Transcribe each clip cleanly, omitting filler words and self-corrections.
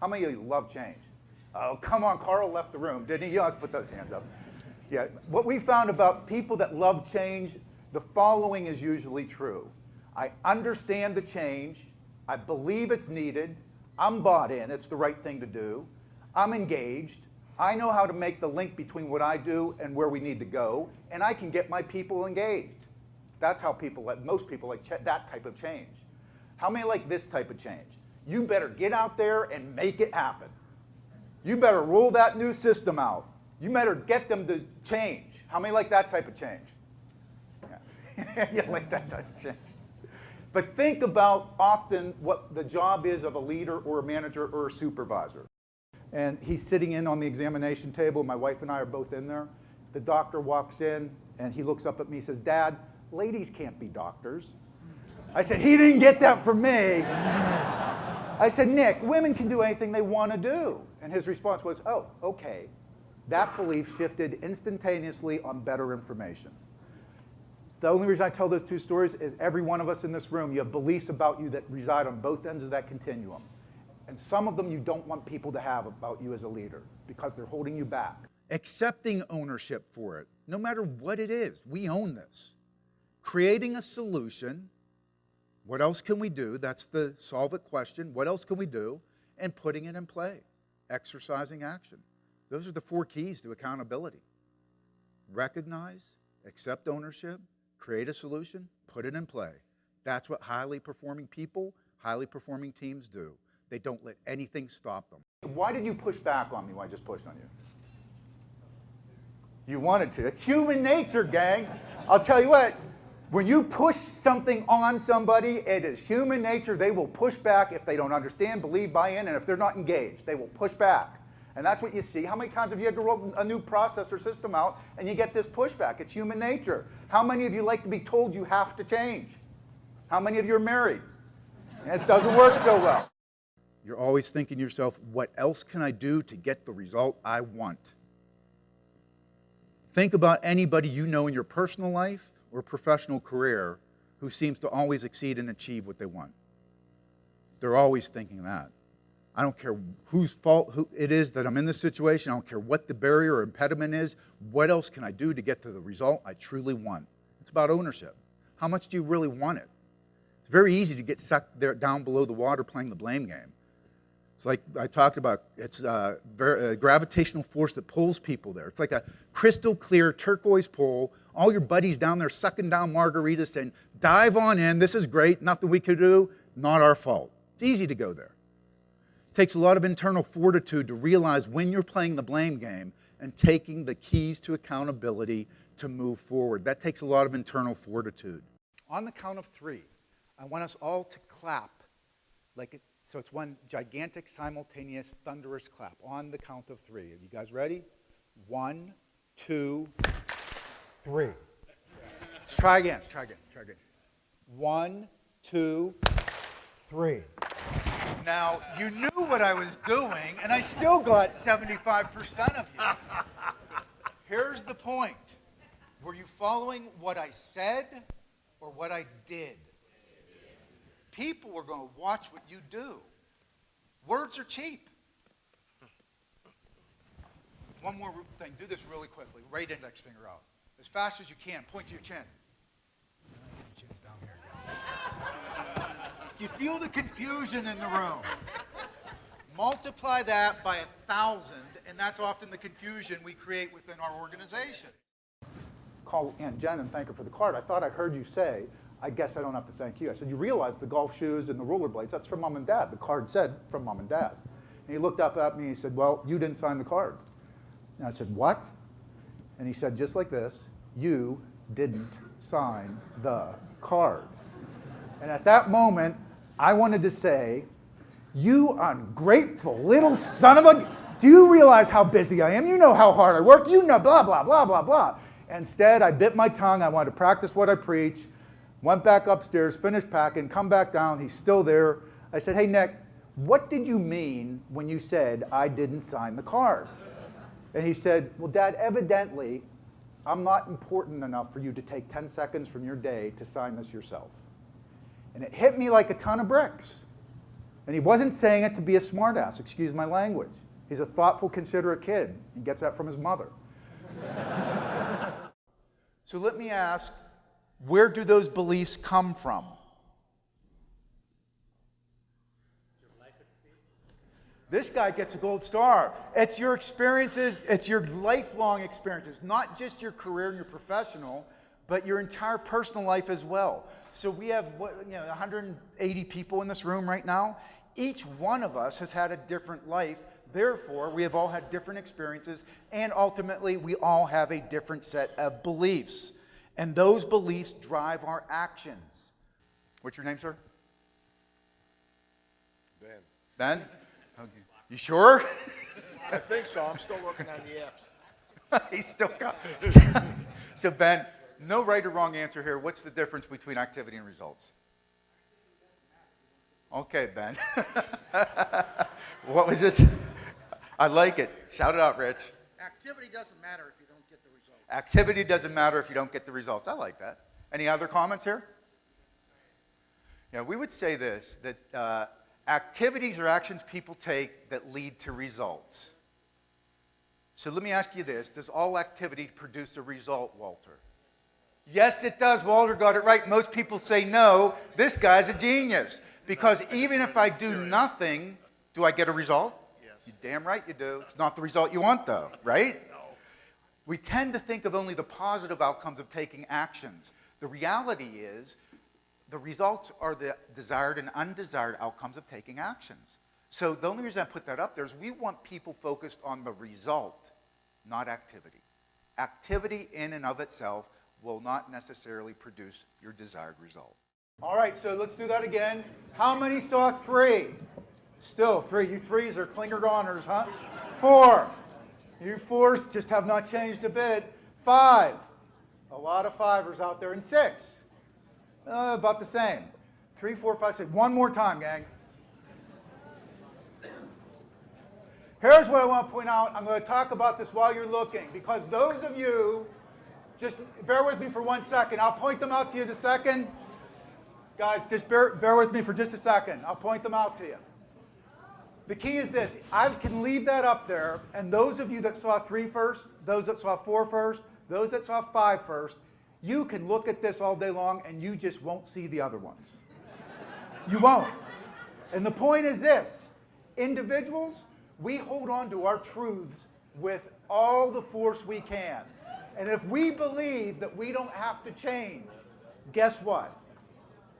How many of you love change? Oh, come on, Carl left the room, didn't he? You don't have to put those hands up. Yeah, what we found about people that love change, the following is usually true. I understand the change. I believe it's needed. I'm bought in. It's the right thing to do. I'm engaged. I know how to make the link between what I do and where we need to go, and I can get my people engaged. That's how most people like that type of change. How many like this type of change? You better get out there and make it happen. You better roll that new system out. You better get them to change. How many like that type of change? Yeah, you like that type of change. But think about often what the job is of a leader or a manager or a supervisor. And he's sitting in on the examination table. My wife and I are both in there. The doctor walks in, and he looks up at me and says, "Dad, ladies can't be doctors." I said, "He didn't get that from me." I said, "Nick, women can do anything they want to do." And his response was, "Oh, okay." That belief shifted instantaneously on better information. The only reason I tell those two stories is every one of us in this room, you have beliefs about you that reside on both ends of that continuum. And some of them you don't want people to have about you as a leader because they're holding you back. Accepting ownership for it, no matter what it is, we own this. Creating a solution, what else can we do? That's the solve it question. What else can we do? And putting it in play, exercising action. Those are the 4 keys to accountability. Recognize, accept ownership, create a solution, put it in play. That's what highly performing people, highly performing teams do. They don't let anything stop them. Why did you push back on me when I just pushed on you? You wanted to. It's human nature, gang. I'll tell you what, when you push something on somebody, it is human nature. They will push back if they don't understand, believe, buy in, and if they're not engaged, they will push back. And that's what you see. How many times have you had to roll a new process or system out and you get this pushback? It's human nature. How many of you like to be told you have to change? How many of you are married? It doesn't work so well. You're always thinking to yourself, what else can I do to get the result I want? Think about anybody you know in your personal life or professional career who seems to always exceed and achieve what they want. They're always thinking that. I don't care whose fault it is that I'm in this situation. I don't care what the barrier or impediment is. What else can I do to get to the result I truly want? It's about ownership. How much do you really want it? It's very easy to get sucked there down below the water playing the blame game. It's like I talked about, it's a gravitational force that pulls people there. It's like a crystal clear turquoise pool. All your buddies down there sucking down margaritas saying, dive on in, this is great, nothing we could do, not our fault. It's easy to go there. It takes a lot of internal fortitude to realize when you're playing the blame game and taking the keys to accountability to move forward. That takes a lot of internal fortitude. On the count of 3, I want us all to clap so it's one gigantic, simultaneous, thunderous clap on the count of 3. Are you guys ready? 1, 2, 3. Let's try again. 1, 2, 3. Now, you knew what I was doing, and I still got 75% of you. Here's the point. Were you following what I said or what I did? People are going to watch what you do. Words are cheap. One more thing. Do this really quickly. Right index finger out. As fast as you can. Point to your chin. Do you feel the confusion in the room? Multiply that by 1,000, and that's often the confusion we create within our organization. Call Aunt Jen and thank her for the card. I thought I heard you say, I guess I don't have to thank you. I said, you realize the golf shoes and the rollerblades, that's from Mom and Dad. The card said, from Mom and Dad. And he looked up at me and he said, well, you didn't sign the card. And I said, what? And he said, just like this, you didn't sign the card. And at that moment, I wanted to say, you ungrateful little son of a... Do you realize how busy I am? You know how hard I work. You know blah, blah, blah, blah, blah. Instead, I bit my tongue. I wanted to practice what I preach. Went back upstairs, finished packing, come back down. He's still there. I said, hey, Nick, what did you mean when you said I didn't sign the card? And he said, well, Dad, evidently, I'm not important enough for you to take 10 seconds from your day to sign this yourself. And it hit me like a ton of bricks. And he wasn't saying it to be a smartass, excuse my language. He's a thoughtful, considerate kid. He gets that from his mother. So let me ask, where do those beliefs come from? This guy gets a gold star. It's your experiences, it's your lifelong experiences, not just your career and your professional, but your entire personal life as well. So we have 180 people in this room right now. Each one of us has had a different life. Therefore, we have all had different experiences, and ultimately, we all have a different set of beliefs. And those beliefs drive our actions. What's your name, sir? Ben. Ben? Okay. You sure? I think so. I'm still working on the F's. He's still got. So Ben, no right or wrong answer here. What's the difference between activity and results? Okay, Ben. What was this? I like it. Shout it out, Rich. Activity doesn't matter if you don't get the result. Activity doesn't matter if you don't get the results. I like that. Any other comments here? Yeah, we would say this, that activities or actions people take that lead to results. So let me ask you this. Does all activity produce a result, Walter? Yes, it does. Walter got it right. Most people say no. This guy's a genius. Because even if I do nothing, do I get a result? Yes. You damn right you do. It's not the result you want, though, right? No. We tend to think of only the positive outcomes of taking actions. The reality is, the results are the desired and undesired outcomes of taking actions. So the only reason I put that up there is we want people focused on the result, not activity. Activity in and of itself will not necessarily produce your desired result. All right, so let's do that again. How many saw 3? Still 3. You 3s are Klinger goners, huh? 4. You 4s just have not changed a bit. 5. A lot of 5ers out there. And 6. About the same. 3, 4, 5, 6. One more time, gang. Here's what I want to point out. I'm going to talk about this while you're looking, because those of you, just bear with me for 1 second. I'll point them out to you in a second. Guys, just bear with me for just a second. I'll point them out to you. The key is this. I can leave that up there, and those of you that saw 3 first, those that saw 4 first, those that saw 5 first, you can look at this all day long, and you just won't see the other ones. You won't. And the point is this. Individuals, we hold on to our truths with all the force we can. And if we believe that we don't have to change, guess what?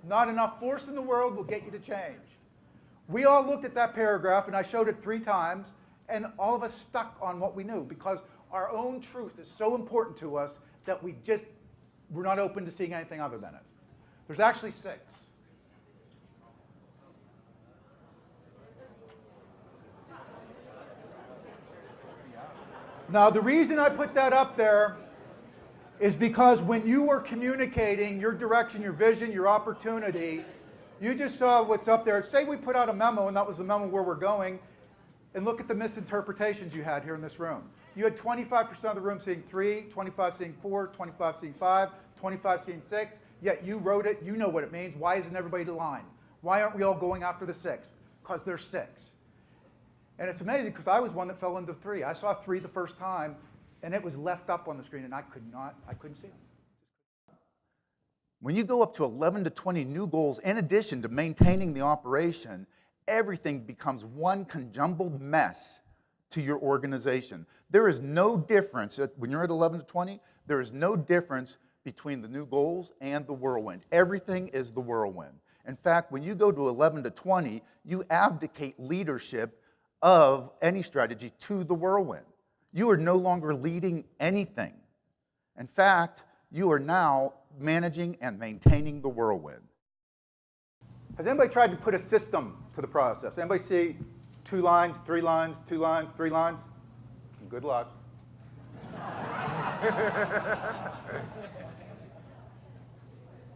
Not enough force in the world will get you to change. We all looked at that paragraph, and I showed it 3 times, and all of us stuck on what we knew because our own truth is so important to us that we're not open to seeing anything other than it. There's actually 6. Now, the reason I put that up there is because when you were communicating your direction, your vision, your opportunity, you just saw what's up there. Say we put out a memo, and that was the memo where we're going, and look at the misinterpretations you had here in this room. You had 25% of the room seeing 3, 25 seeing 4, 25 seeing 5, 25 seeing 6, yet you wrote it, you know what it means. Why isn't everybody aligned? Why aren't we all going after the 6? Because there's 6. And it's amazing because I was one that fell into 3. I saw 3 the first time, and it was left up on the screen, and I couldn't see them. When you go up to 11 to 20 new goals, in addition to maintaining the operation, everything becomes one conjumbled mess to your organization. There is no difference, when you're at 11 to 20, there is no difference between the new goals and the whirlwind. Everything is the whirlwind. In fact, when you go to 11 to 20, you abdicate leadership of any strategy to the whirlwind. You are no longer leading anything. In fact, you are now managing and maintaining the whirlwind. Has anybody tried to put a system to the process? Anybody see 2 lines, 3 lines, 2 lines, 3 lines? Good luck.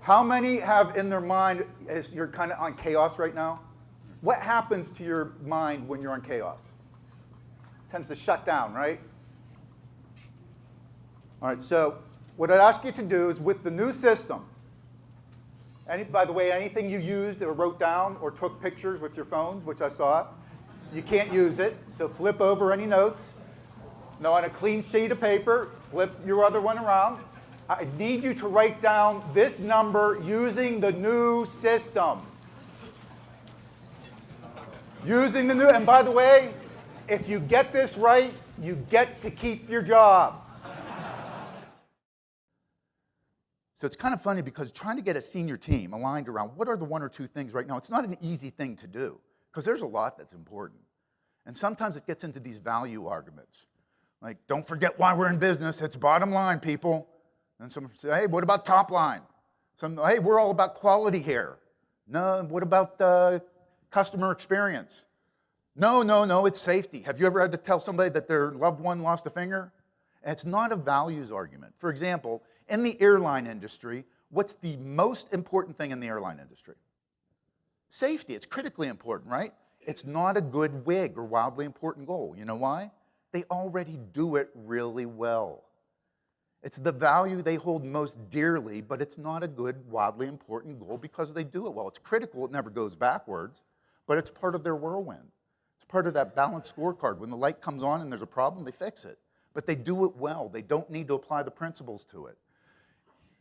How many have in their mind, as you're kind of on chaos right now? What happens to your mind when you're on chaos? It tends to shut down, right? All right, so what I'd ask you to do is with the new system, By the way, anything you used or wrote down or took pictures with your phones, which I saw, you can't use it. So flip over any notes. Now on a clean sheet of paper, flip your other one around. I need you to write down this number using the new system. Using the new, and by the way, if you get this right, you get to keep your job. So it's kind of funny because trying to get a senior team aligned around what are the one or two things right now, it's not an easy thing to do because there's a lot that's important. And sometimes it gets into these value arguments. Like, don't forget why we're in business, it's bottom line, people. And some say, hey, what about top line? Some, hey, we're all about quality here. No, what about customer experience? No, it's safety. Have you ever had to tell somebody that their loved one lost a finger? It's not a values argument. For example, in the airline industry, what's the most important thing in the airline industry? Safety. It's critically important, right? It's not a good WIG or wildly important goal. You know why? They already do it really well. It's the value they hold most dearly, but it's not a good, wildly important goal because they do it well. It's critical, it never goes backwards, but it's part of their whirlwind. It's part of that balanced scorecard. When the light comes on and there's a problem, they fix it. But they do it well. They don't need to apply the principles to it.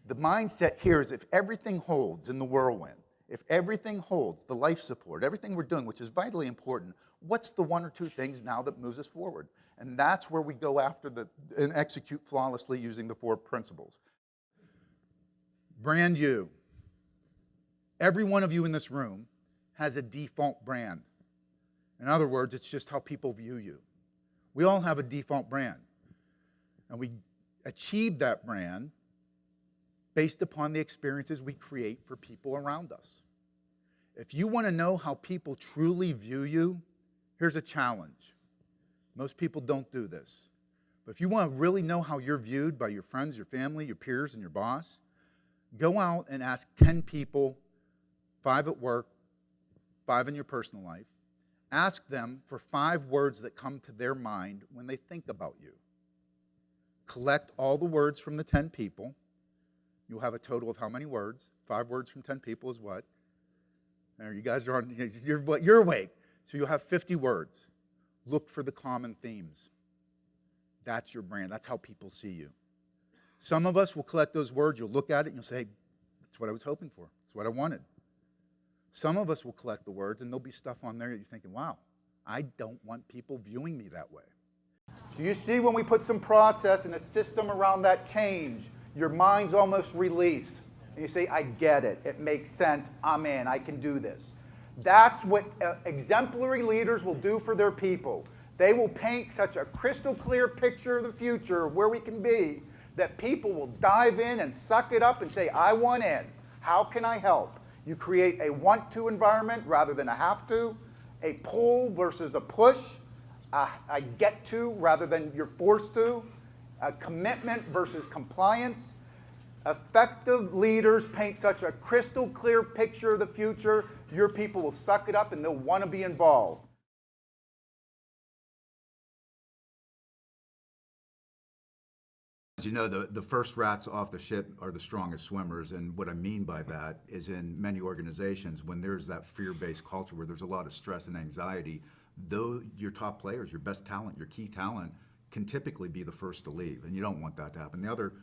The mindset here is if everything holds in the whirlwind, if everything holds, the life support, everything we're doing, which is vitally important, what's the one or two things now that moves us forward? And that's where we go after and execute flawlessly using the 4 principles. Brand you. Every one of you in this room has a default brand. In other words, it's just how people view you. We all have a default brand. And we achieve that brand based upon the experiences we create for people around us. If you want to know how people truly view you, here's a challenge. Most people don't do this. But if you want to really know how you're viewed by your friends, your family, your peers, and your boss, go out and ask 10 people, 5 at work, 5 in your personal life. Ask them for 5 words that come to their mind when they think about you. Collect all the words from the 10 people. You'll have a total of how many words? 5 words from 10 people is what? There, you guys are on, you're awake. So you'll have 50 words. Look for the common themes. That's your brand. That's how people see you. Some of us will collect those words. You'll look at it and you'll say, hey, that's what I was hoping for. That's what I wanted. Some of us will collect the words and there'll be stuff on there that you're thinking, wow, I don't want people viewing me that way. Do you see when we put some process and a system around that change, your mind's almost released. And you say, I get it. It makes sense. I'm in. I can do this. That's what exemplary leaders will do for their people. They will paint such a crystal clear picture of the future, of where we can be, that people will dive in and suck it up and say, I want in. How can I help? You create a want-to environment rather than a have-to, a pull versus a push, a get-to rather than you're forced to, a commitment versus compliance. Effective leaders paint such a crystal clear picture of the future, your people will suck it up and they'll want to be involved. As you know, the first rats off the ship are the strongest swimmers, and what I mean by that is in many organizations, when there's that fear-based culture where there's a lot of stress and anxiety, though your top players, your best talent, your key talent, can typically be the first to leave, and you don't want that to happen. The other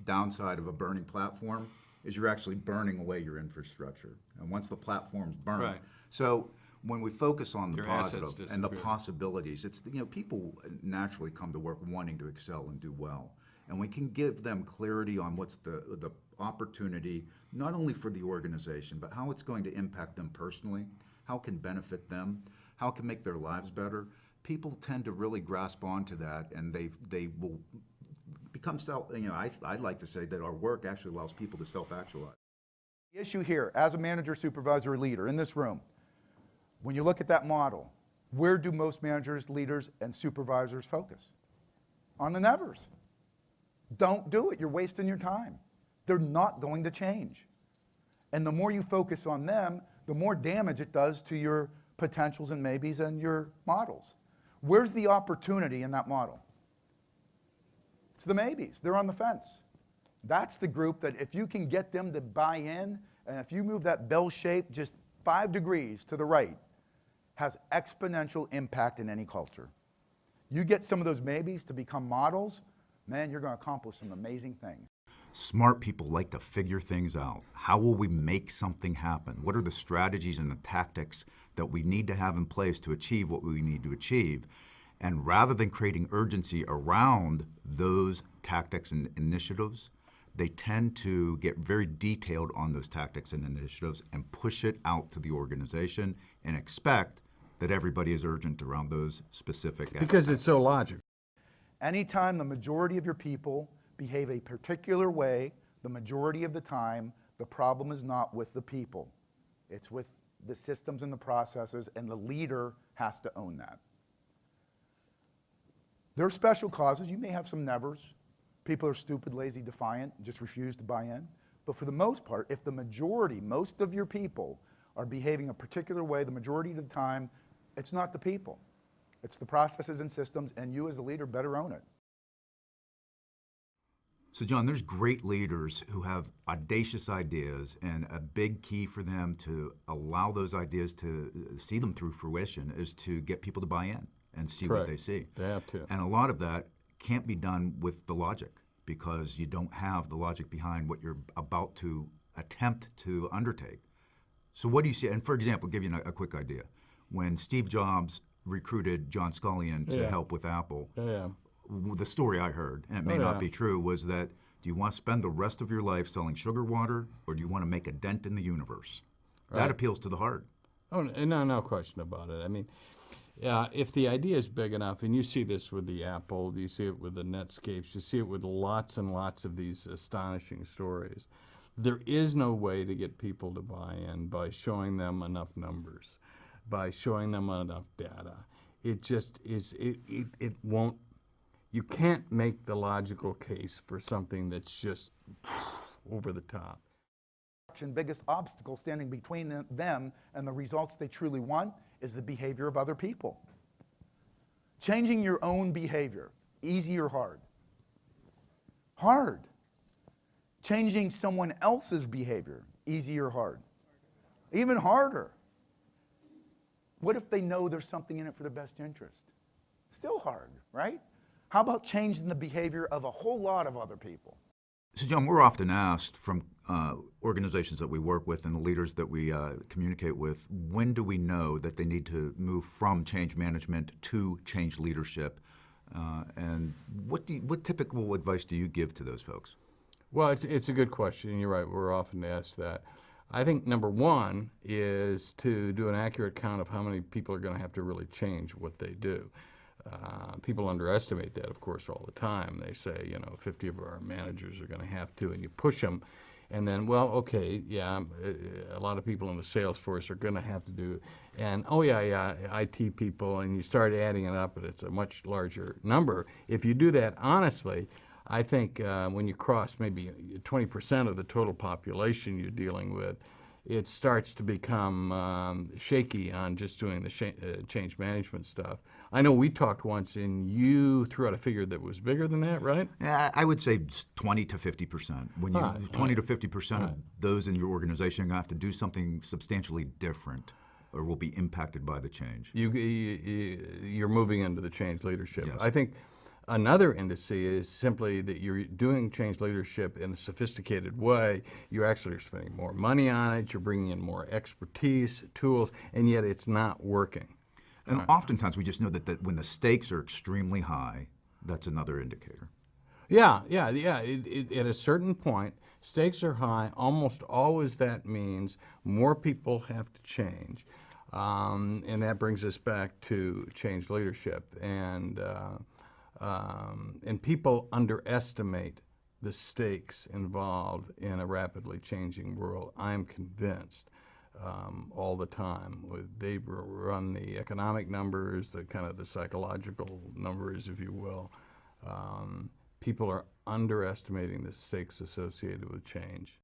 downside of a burning platform is you're actually burning away your infrastructure, and once the platform's burned. Right. So when we focus on the Your assets positive and the disappear. possibilities, it's, you know, people naturally come to work wanting to excel and do well. And we can give them clarity on what's the opportunity, not only for the organization, but how it's going to impact them personally, how it can benefit them, how it can make their lives better. People tend to really grasp onto that, and they will become I'd like to say that our work actually allows people to self-actualize. The issue here, as a manager, supervisor, or leader in this room, when you look at that model, where do most managers, leaders, and supervisors focus? On the nevers. Don't do it. You're wasting your time. They're not going to change. And the more you focus on them, the more damage it does to your potentials and maybes and your models. Where's the opportunity in that model? It's the maybes. They're on the fence. That's the group that if you can get them to buy in And if you move that bell shape just 5 degrees to the right, has exponential impact in any culture. You get some of those maybes to become models, man, you're going to accomplish some amazing things. Smart people like to figure things out. How will we make something happen? What are the strategies and the tactics that we need to have in place to achieve what we need to achieve? And rather than creating urgency around those tactics and initiatives, they tend to get very detailed on those tactics and initiatives and push it out to the organization and expect that everybody is urgent around those specific Because it's so logical. Anytime the majority of your people behave a particular way, the majority of the time, the problem is not with the people. It's with the systems and the processes, and the leader has to own that. There are special causes. You may have some nevers. People are stupid, lazy, defiant, just refuse to buy in. But for the most part, if the majority, most of your people are behaving a particular way the majority of the time, it's not the people. It's the processes and systems, and you as a leader better own it. So John, there's great leaders who have audacious ideas, and a big key for them to allow those ideas to see them through fruition is to get people to buy in and see what Correct. they see. They have to. And a lot of that can't be done with the logic because you don't have the logic behind what you're about to attempt to undertake. So what do you see? And for example, I'll give you a quick idea. When Steve Jobs recruited John Scullion to Yeah. help with Apple, Yeah. the story I heard, and it may Oh, not yeah. be true, was that do you want to spend the rest of your life selling sugar water, or do you want to make a dent in the universe? That Right. appeals to the heart. Oh, no question about it. I mean, if the idea is big enough, and you see this with the Apple, you see it with the Netscapes, you see it with lots and lots of these astonishing stories, there is no way to get people to buy in by showing them enough numbers, by showing them enough data. It just is, it won't, you can't make the logical case for something that's just over the top. And biggest obstacle standing between them and the results they truly want is the behavior of other people. Changing your own behavior, easy or hard? Hard. Changing someone else's behavior, easy or hard? Even harder. What if they know there's something in it for their best interest? Still hard, right? How about changing the behavior of a whole lot of other people? So John, we're often asked from organizations that we work with and the leaders that we communicate with, when do we know that they need to move from change management to change leadership? And what typical advice do you give to those folks? Well, it's a good question, and you're right, we're often asked that. I think number one is to do an accurate count of how many people are going to have to really change what they do. People underestimate that, of course, all the time. They say, 50 of our managers are going to have to, and you push them. And then, well, okay, yeah, a lot of people in the sales force are going to have to do, and oh yeah, IT people, and you start adding it up, and it's a much larger number. If you do that honestly, I think when you cross maybe 20% of the total population you're dealing with, it starts to become shaky on just doing the change management stuff. I know we talked once, and you threw out a figure that was bigger than that, right? Yeah, I would say 20 to 50%. When you 20 to 50% of those in your organization are going to have to do something substantially different, or will be impacted by the change. You're moving into the change leadership. Yes. I think another indice is simply that you're doing change leadership in a sophisticated way. You actually are spending more money on it, you're bringing in more expertise, tools, and yet it's not working. And oftentimes we just know that when the stakes are extremely high, that's another indicator. Yeah. At a certain point, stakes are high. Almost always that means more people have to change. And that brings us back to change leadership. And people underestimate the stakes involved in a rapidly changing world. I'm convinced all the time. They run the economic numbers, the kind of the psychological numbers, if you will. People are underestimating the stakes associated with change.